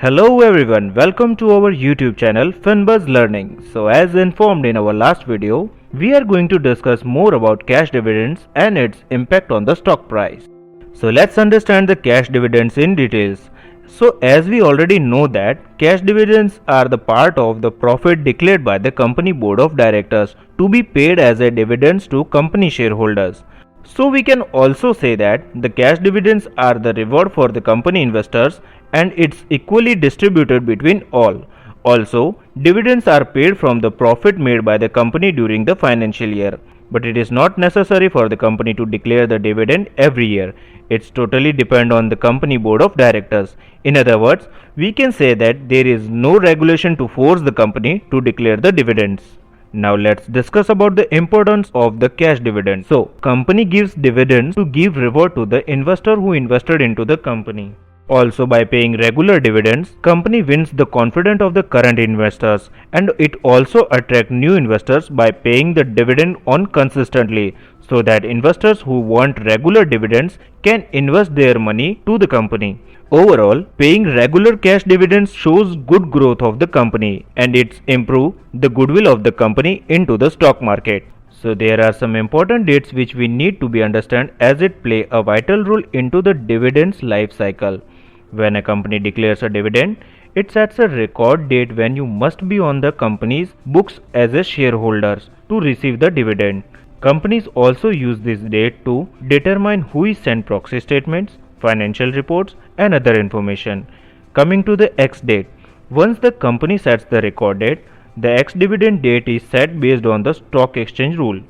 Hello everyone, welcome to our YouTube channel Finbuzz Learning. So as informed in our last video, we are going to discuss more about cash dividends and its impact on the stock price. So let's understand the cash dividends in details. So as we already know that cash dividends are the part of the profit declared by the company board of directors to be paid as a dividends to company shareholders. So we can also say that the cash dividends are the reward for the company investors and it's equally distributed between all. Also, dividends are paid from the profit made by the company during the financial year. But it is not necessary for the company to declare the dividend every year. It's totally depend on the company board of directors. In other words, we can say that there is no regulation to force the company to declare the dividends. Now let's discuss about the importance of the cash dividend. So, company gives dividends to give reward to the investor who invested into the company. Also, by paying regular dividends, company wins the confidence of the current investors, and it also attracts new investors by paying the dividend on consistently, so that investors who want regular dividends can invest their money to the company. Overall, paying regular cash dividends shows good growth of the company and it's improve the goodwill of the company into the stock market. So there are some important dates which we need to be understand as it play a vital role into the dividends life cycle. When a company declares a dividend, it sets a record date when you must be on the company's books as a shareholders to receive the dividend. Companies also use this date to determine who is sent proxy statements, financial reports and other information. Coming to the X date, once the company sets the record date, the ex-dividend date is set based on the stock exchange rule.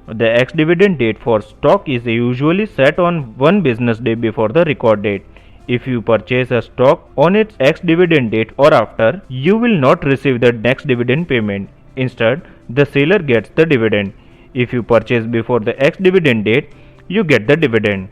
The ex-dividend date for stock is usually set on one business day before the record date. If you purchase a stock on its ex-dividend date or after, you will not receive the next dividend payment. Instead, the seller gets the dividend. If you purchase before the ex-dividend date, you get the dividend.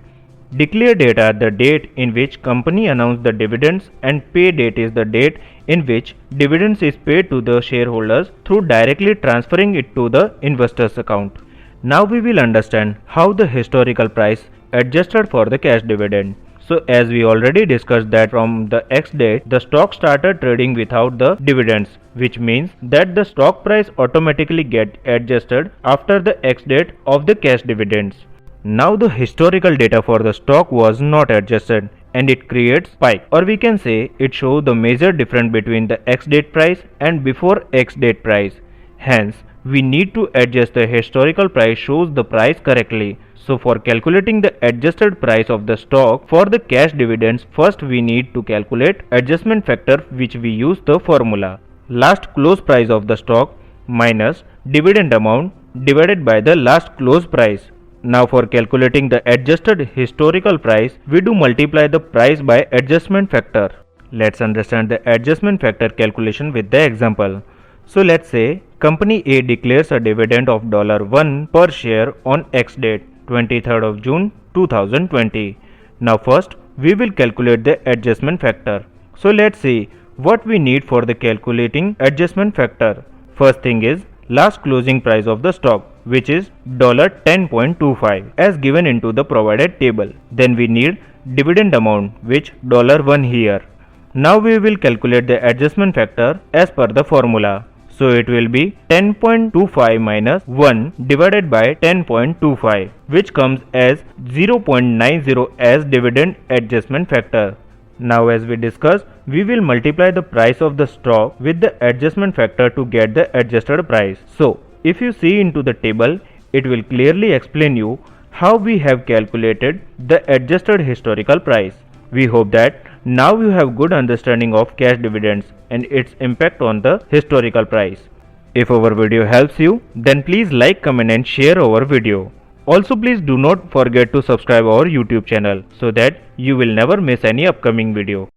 Declare date are the date in which company announce the dividends and pay date is the date in which dividends is paid to the shareholders through directly transferring it to the investor's account. Now we will understand how the historical price adjusted for the cash dividend. So as we already discussed that from the X date, the stock started trading without the dividends, which means that the stock price automatically get adjusted after the X date of the cash dividends. Now the historical data for the stock was not adjusted and it creates spike, or we can say it shows the major difference between the X date price and before X date price. Hence, we need to adjust the historical price shows the price correctly. So for calculating the adjusted price of the stock for the cash dividends, first we need to calculate adjustment factor which we use the formula. Last close price of the stock minus dividend amount divided by the last close price. Now for calculating the adjusted historical price, we do multiply the price by adjustment factor. Let's understand the adjustment factor calculation with the example. So let's say company A declares a dividend of $1 per share on X date, 23rd of June 2020. Now first we will calculate the adjustment factor. So let's see what we need for the calculating adjustment factor. First thing is last closing price of the stock, which is $10.25 as given into the provided table. Then we need dividend amount, which $1 here. Now we will calculate the adjustment factor as per the formula. So it will be 10.25 minus 1 divided by 10.25, which comes as 0.90 as dividend adjustment factor. Now as we discussed, we will multiply the price of the stock with the adjustment factor to get the adjusted price. So if you see into the table, it will clearly explain you how we have calculated the adjusted historical price. We hope that now you have good understanding of cash dividends and its impact on the historical price. If our video helps you, then please like, comment and share our video. Also please do not forget to subscribe our YouTube channel so that you will never miss any upcoming video.